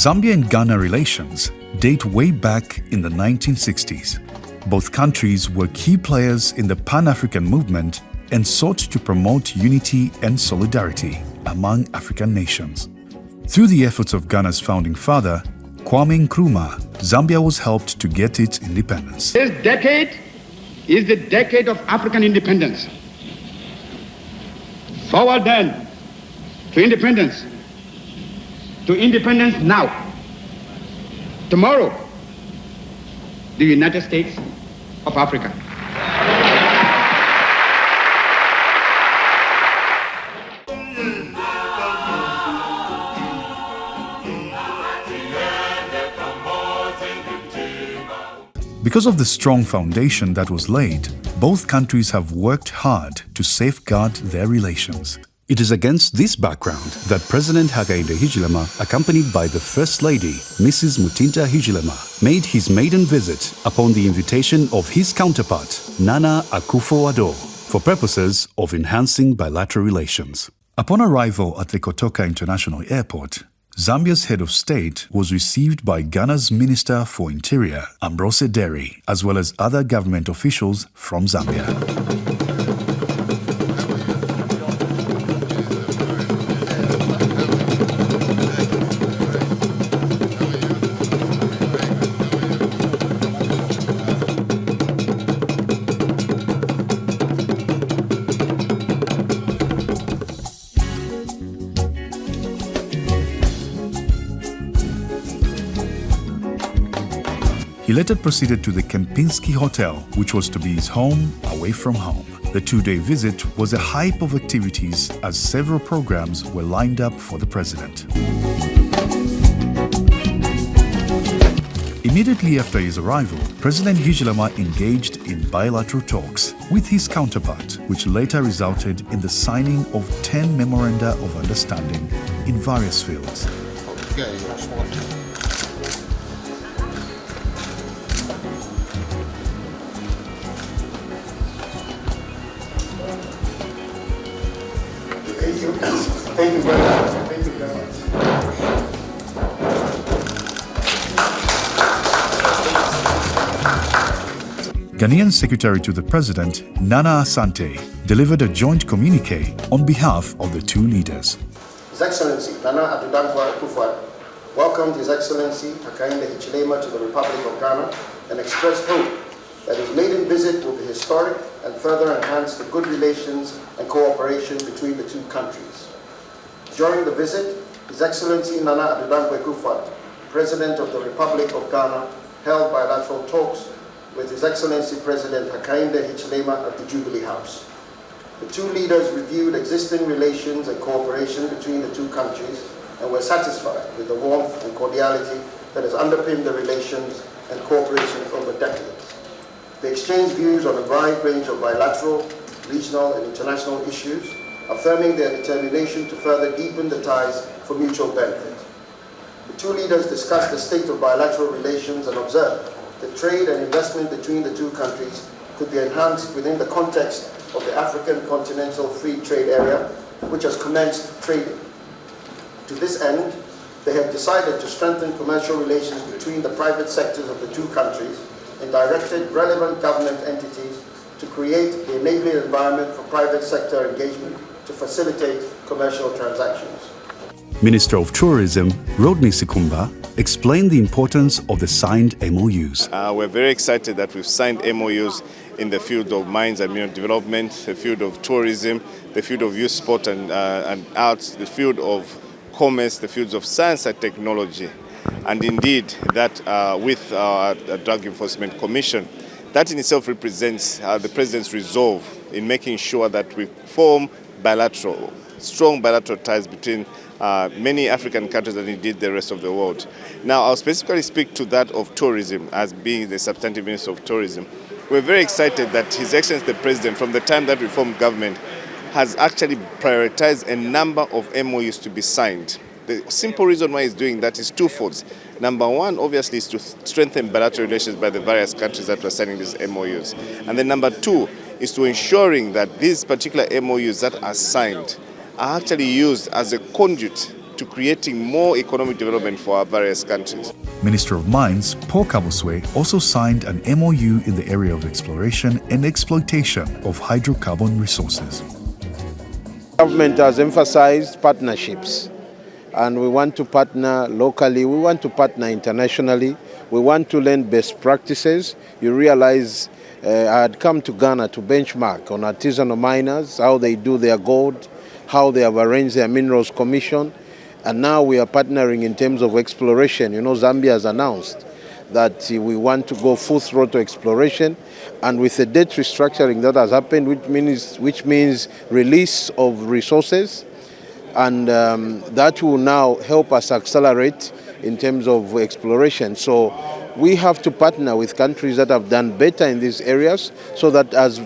Zambia and Ghana relations date way back in the 1960s. Both countries were key players in the Pan-African movement and sought to promote unity and solidarity among African nations. Through the efforts of Ghana's founding father, Kwame Nkrumah, Zambia was helped to get its independence. This decade is the decade of African independence. Forward then to independence. To independence now. Tomorrow, the United States of Africa. Because of the strong foundation that was laid, both countries have worked hard to safeguard their relations. It is against this background that President Hichilema, accompanied by the First Lady, Mrs. Mutinta Hichilema, made his maiden visit upon the invitation of his counterpart, Nana Akufo-Addo, for purposes of enhancing bilateral relations. Upon arrival at the Kotoka International Airport, Zambia's head of state was received by Ghana's Minister for Interior, Ambrose Derry, as well as other government officials from Zambia. He later proceeded to the Kempinski Hotel, which was to be his home away from home. The two-day visit was a hype of activities as several programs were lined up for the president. Immediately after his arrival, President Hichilema engaged in bilateral talks with his counterpart, which later resulted in the signing of 10 memoranda of understanding in various fields. Thank you very much. Thank you very much. Ghanaian Secretary to the President, Nana Asante, delivered a joint communique on behalf of the two leaders. His Excellency Nana Akufo-Addo welcomed His Excellency Hichilema to the Republic of Ghana and expressed hope that his maiden visit will be historic and further enhance the good relations and cooperation between the two countries. During the visit, His Excellency Nana Akufo-Addo, President of the Republic of Ghana, held bilateral talks with His Excellency President Hichilema at the Jubilee House. The two leaders reviewed existing relations and cooperation between the two countries and were satisfied with the warmth and cordiality that has underpinned the relations and cooperation over decades. They exchanged views on a wide range of bilateral, regional and international issues, affirming their determination to further deepen the ties for mutual benefit. The two leaders discussed the state of bilateral relations and observed that trade and investment between the two countries could be enhanced within the context of the African Continental Free Trade Area, which has commenced trading. To this end, they have decided to strengthen commercial relations between the private sectors of the two countries and directed relevant government entities to create the enabling environment for private sector engagement to facilitate commercial transactions. Minister of Tourism, Rodney Sikumba, explained the importance of the signed MOUs. We're very excited that we've signed MOUs in the field of mines and mineral development, the field of tourism, the field of youth sport and arts, the field of commerce, the fields of science and technology. and indeed that with our Drug Enforcement Commission. That in itself represents the President's resolve in making sure that we form strong bilateral ties between many African countries and indeed the rest of the world. Now, I'll specifically speak to that of tourism as being the substantive Minister of Tourism. We're very excited that His Excellency the President, from the time that we formed government, has actually prioritized a number of MOUs to be signed. The simple reason why he's doing that is twofold. Number one, obviously, is to strengthen bilateral relations by the various countries that we're signing these MOUs. And then number two is to ensuring that these particular MOUs that are signed are actually used as a conduit to creating more economic development for our various countries. Minister of Mines Paul Kabuswe also signed an MOU in the area of exploration and exploitation of hydrocarbon resources. Government has emphasized partnerships, and we want to partner locally, we want to partner internationally, we want to learn best practices. You realize I had come to Ghana to benchmark on artisanal miners, how they do their gold, how they have arranged their minerals commission, and now we are partnering in terms of exploration. You know, Zambia has announced that we want to go full throttle exploration, and with the debt restructuring that has happened, which means release of resources, and that will now help us accelerate in terms of exploration. So we have to partner with countries that have done better in these areas, so that as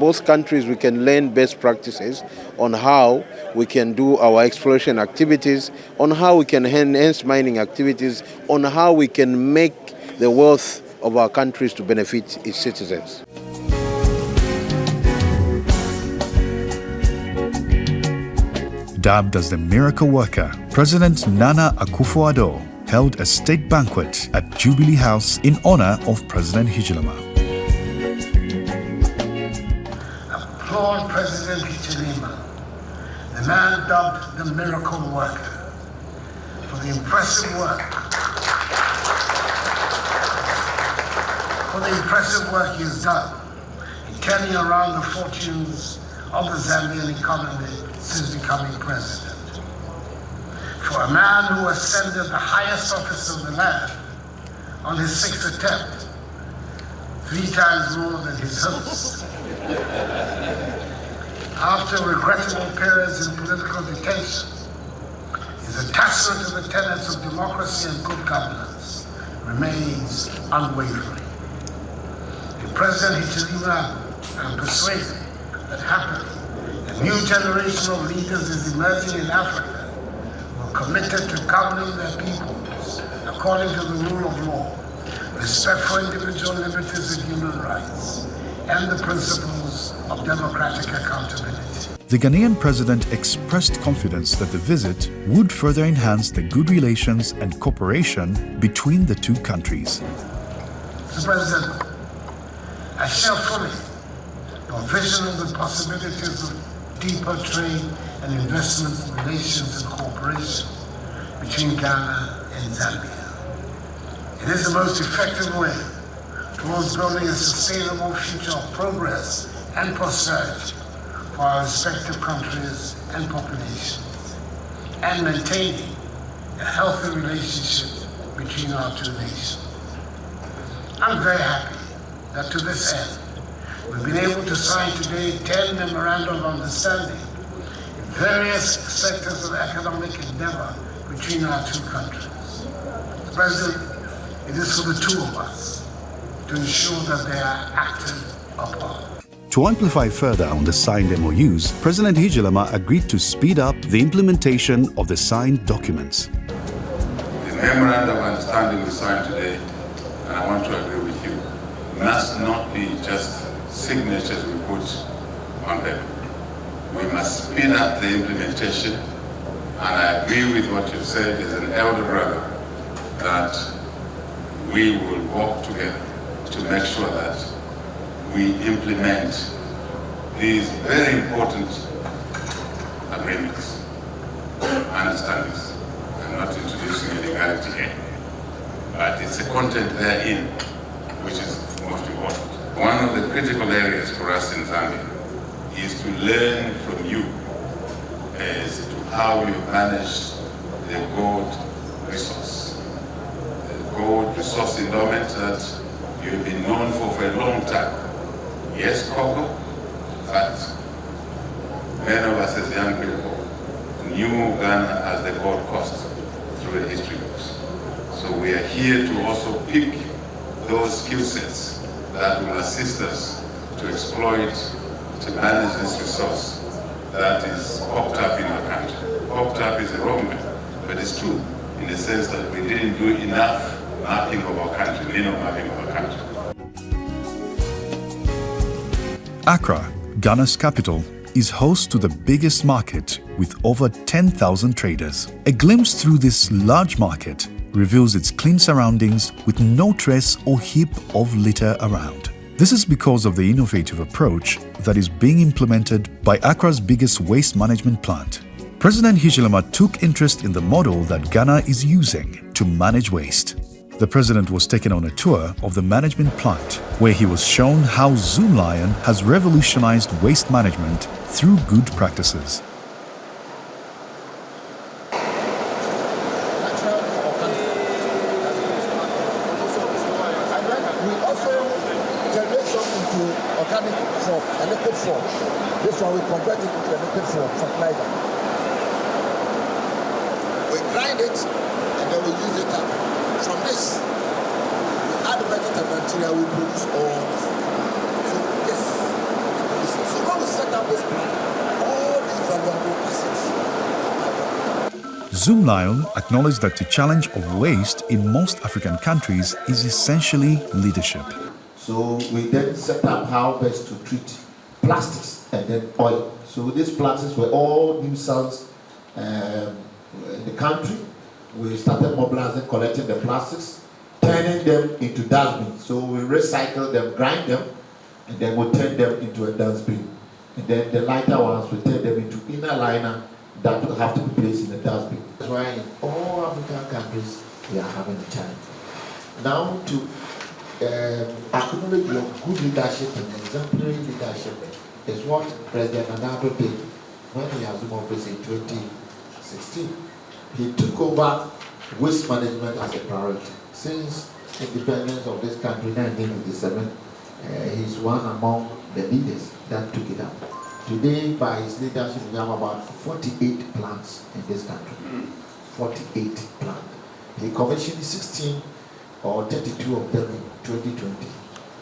both countries we can learn best practices on how we can do our exploration activities, on how we can enhance mining activities, on how we can make the wealth of our countries to benefit its citizens. Dubbed as the miracle worker, President Nana Akufo-Addo held a state banquet at Jubilee House in honor of President Hichilema. Applaud President Hichilema, the man dubbed the miracle worker, for the impressive work he has done in turning around the fortunes of the Zambian economy since becoming president. For a man who ascended the highest office of the land on his 6th attempt, 3 times more than his host, after regrettable periods in political detention, his attachment to the tenets of democracy and good governance remains unwavering. In President Hichilema, I'm persuaded that happily a new generation of leaders is emerging in Africa who are committed to governing their peoples according to the rule of law, respect for individual liberties and human rights, and the principles of democratic accountability. The Ghanaian president expressed confidence that the visit would further enhance the good relations and cooperation between the two countries. Mr. President, I share fully your vision of the possibilities of deeper trade and investment relations and cooperation between Ghana and Zambia. It is the most effective way towards building a sustainable future of progress and prosperity for our respective countries and populations, and maintaining a healthy relationship between our two nations. I'm very happy that to this end, we've been able to sign today 10 memorandum of understanding in various sectors of economic endeavor between our two countries. Mr. President, it is for the two of us to ensure that they are acted upon. To amplify further on the signed MOUs, President Hichilema agreed to speed up the implementation of the signed documents. The memorandum of understanding we signed today, and I want to agree with you, must not be just signatures we put on them. We must speed up the implementation, and I agree with what you said as an elder brother, that we will work together to make sure that we implement these very important agreements, understandings. I'm not introducing illegality here, but it's the content therein which is most important. One of the critical areas for us in Zambia is to learn from you as to how you manage the gold resource. gold resource endowment that you've been known for a long time. Yes, Congo, but many of us as young people knew Ghana as the Gold Coast through the history books. So we are here to also pick those skill sets that will assist us to exploit, to manage this resource that is popped up in our country. Popped up is a wrong word, but it's true in the sense that we didn't do enough mapping of our country, linear mapping of our country. Accra, Ghana's capital, is host to the biggest market with over 10,000 traders. A glimpse through this large market reveals its clean surroundings with no trace or heap of litter around. This is because of the innovative approach that is being implemented by Accra's biggest waste management plant. President Hichilema took interest in the model that Ghana is using to manage waste. The president was taken on a tour of the management plant, where he was shown how Zoomlion has revolutionized waste management through good practices. We also generate some into organic form, a liquid form. This one we convert it into a liquid form, fertilizer. We grind it and then we use it up. From this, we add vegetable material, we produce oil. So this, so when we set up this plant, all these valuable assets. Zoomlion acknowledged that the challenge of waste in most African countries is essentially leadership. So we then set up how best to treat plastics and then oil. So these plastics were all nuisance in the country. We started mobilizing, collecting the plastics, turning them into dustbins. So we recycle them, grind them, and then we turn them into a dustbin. And then the lighter ones, we turn them into inner liner that will have to be placed in the dustbin. That's why in all African countries, we are having a challenge. Now to acknowledge your good leadership and exemplary leadership is what President Nana did when he assumed office in 2016. He took over waste management as a priority. Since independence of this country, 1987, he's one among the leaders that took it up. Today, by his leadership, we have about 48 plants in this country. 48 plants. He commissioned 16 or 32 of them in 2020.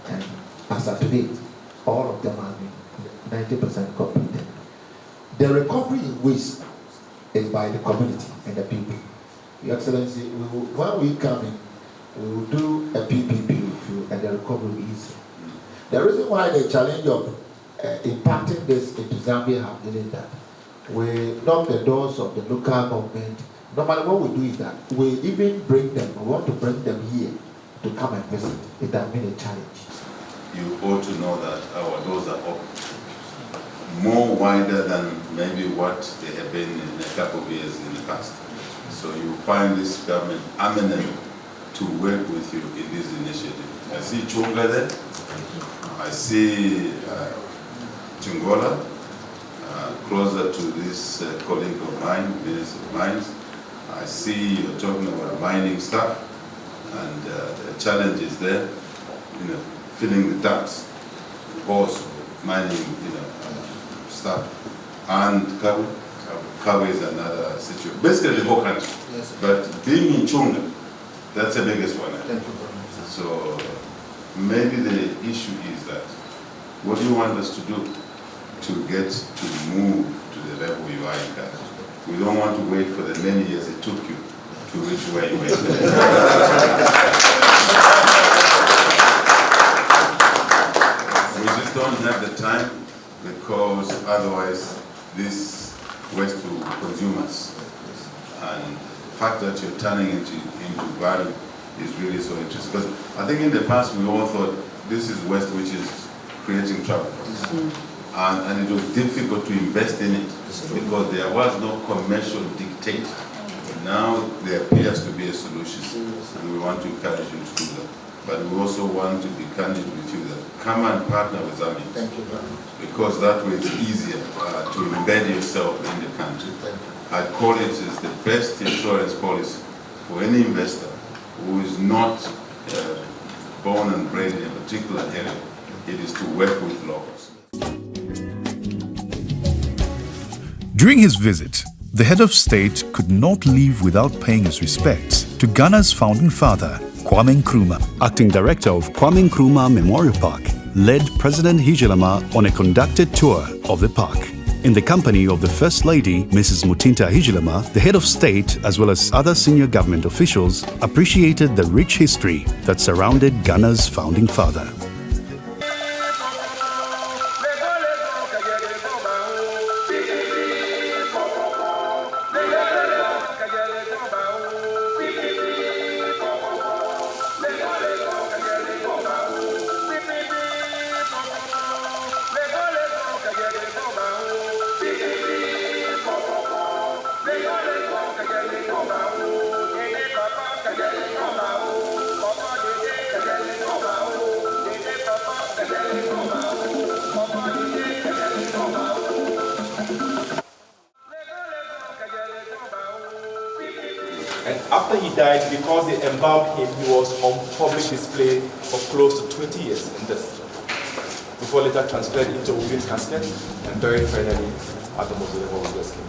And as of today, all of them have been 90% completed. The recovery in waste is by the community and the people. Your Excellency, when we come in, we will do a PPP with you and the recovery will be easy. The reason why the challenge of impacting this into Zambia have been is that we knock the doors of the local government. Normally what we do is that we even bring them, we want to bring them here to come and visit. It has been a challenge. You ought to know that our doors are open, more wider than maybe what they have been in a couple of years in the past. So you find this government eminent to work with you in this initiative. I see Chunga there, I see Chingola, closer to this colleague of mine, Minister of Mines. I see you're talking about mining stuff, and the challenge is there, filling the dumps, also mining, stuff, and Kawi is another situation. Basically the whole country. Yes. But being in Chunga, that's the biggest one. Thank you very much. So maybe the issue is that, what do you want us to do to get to move to the level you are in Ghana? We don't want to wait for the many years it took you to reach where you were. We just don't have the time, because otherwise this waste will consume us. And the fact that you're turning into value is really so interesting. Because I think in the past we all thought this is waste which is creating trouble. And it was difficult to invest in it because there was no commercial dictate. Now there appears to be a solution, and we want to encourage you to do that. But we also want to be candid with you that come and partner with Zambia. Thank you very much. Because that way it's easier to embed yourself in the country. I call it as the best insurance policy for any investor who is not born and bred in a particular area. It is to work with locals. During his visit, the head of state could not leave without paying his respects to Ghana's founding father, Kwame Nkrumah. Acting director of Kwame Nkrumah Memorial Park led President Hichilema on a conducted tour of the park. In the company of the First Lady, Mrs. Mutinta Hichilema, the head of state as well as other senior government officials appreciated the rich history that surrounded Ghana's founding father. And after he died, because they embalmed him, he was on public display for close to 20 years in this, before later transferred into a wooden casket and buried finally at the mausoleum of his king.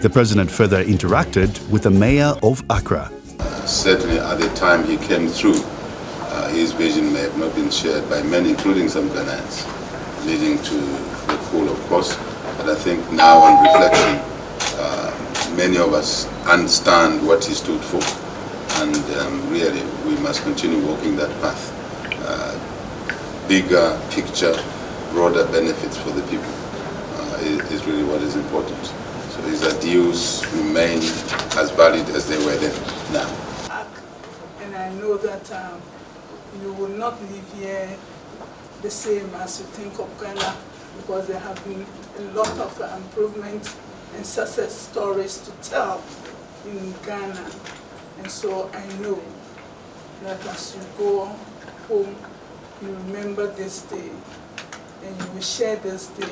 The president further interacted with the mayor of Accra. Certainly at the time he came through, his vision may have not been shared by many, including some Ghanaians, leading to the coup, of course. But I think now on reflection, many of us understand what he stood for, and really we must continue walking that path. Bigger picture, broader benefits for the people is really what is important. So his ideals remain as valid as they were then now. And I know that you will not live here the same as you think of Ghana, because there have been a lot of improvement and success stories to tell in Ghana. And so I know that as you go home, you remember this day, and you will share this day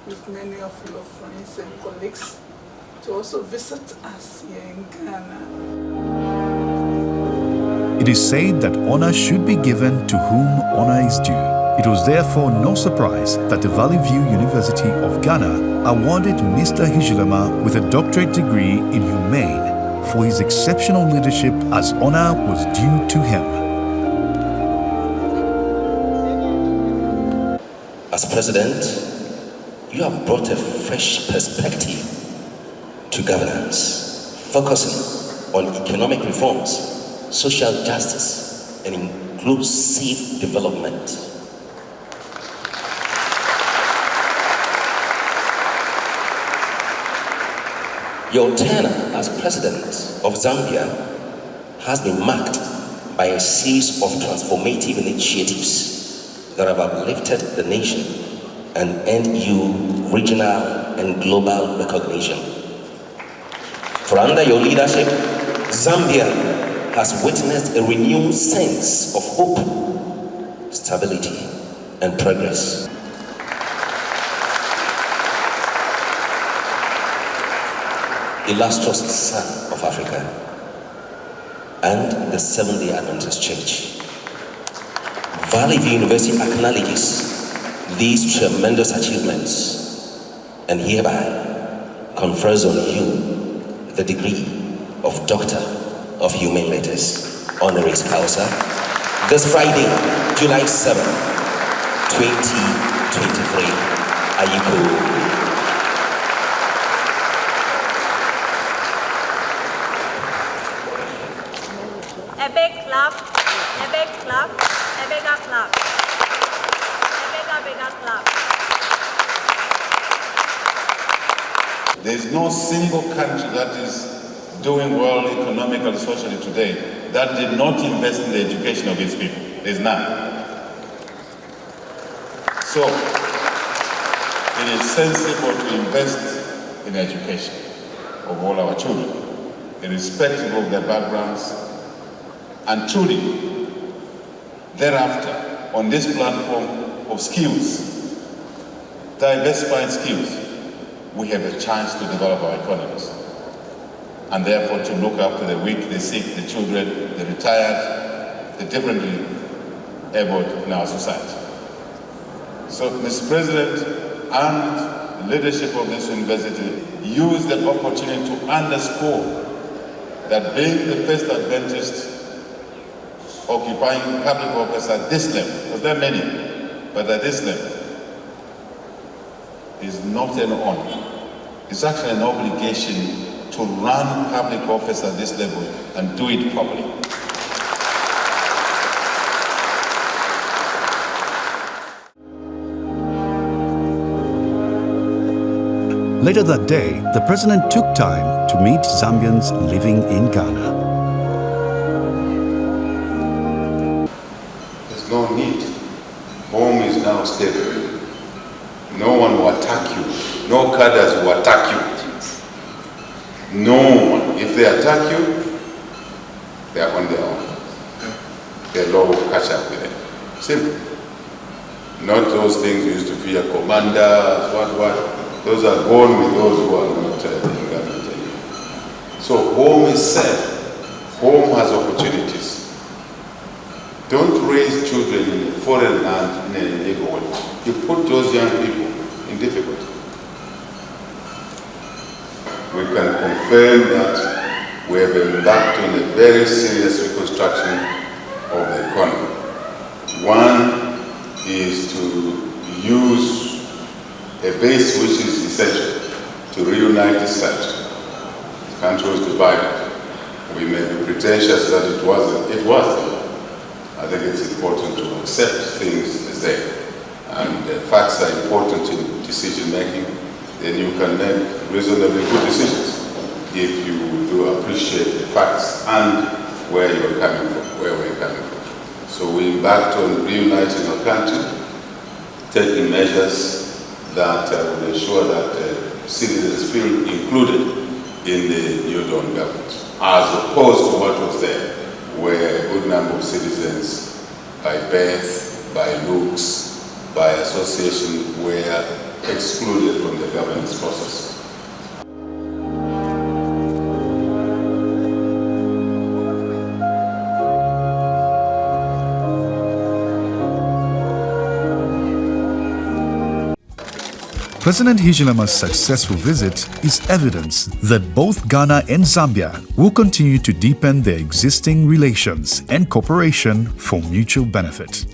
with many of your friends and colleagues to also visit us here in Ghana. It is said that honor should be given to whom honor is due. It was therefore no surprise that the Valley View University of Ghana awarded Mr. Hichilema with a doctorate degree in Humane for his exceptional leadership, as honor was due to him. As president, you have brought a fresh perspective to governance, focusing on economic reforms, social justice, and inclusive development. Your tenure as president of Zambia has been marked by a series of transformative initiatives that have uplifted the nation and earned you regional and global recognition. For under your leadership, Zambia has witnessed a renewed sense of hope, stability, and progress. Illustrious son of Africa and the Seventh-day Adventist Church, Valley View University acknowledges these tremendous achievements and hereby confers on you the degree of Doctor of Humane Letters, honoris causa, this Friday, July 7, 2023. Ayiko. A big clap, a big clap, a bigger clap, a bigger clap. There's no single country that is doing well economically, socially today that did not invest in the education of its people. There's none. So, it is sensible to invest in education of all our children, irrespective of their backgrounds. And truly, thereafter, on this platform of skills, diversified skills, we have a chance to develop our economies. and therefore to look after the weak, the sick, the children, the retired, the differently abled in our society. So, Mr. President and the leadership of this university use the opportunity to underscore that being the first advantaged occupying public office at this level, because there are many, but at this level, is not an honor. It's actually an obligation to run public office at this level and do it properly. Later that day, the president took time to meet Zambians living in Ghana. There's no need. Home is now stable. No one will attack you. No cadres will attack you. No one. If they attack you, they are on their own. The law will catch up with them. Simple. Not those things you used to fear, commanders, what. Those are gone with those who are not in government anymore. So home is safe. Home has opportunities. Don't raise children in a foreign land in an illegal way. You put those young people in difficulty. We can confirm that we have embarked on a very serious reconstruction of the economy. One is to use a base which is essential to reunite this country. The country was divided. We may be pretentious that it wasn't. It was. I think it's important to accept things as they are. And facts are important in decision making. Then you can make reasonably good decisions if you do appreciate the facts and where you're coming from, where we're coming from. So we embarked on reuniting our country, taking measures that will ensure that citizens feel included in the new Dawn government, as opposed to what was there, where a good number of citizens, by birth, by looks, by association, were excluded from the governance process. President Hichilema's successful visit is evidence that both Ghana and Zambia will continue to deepen their existing relations and cooperation for mutual benefit.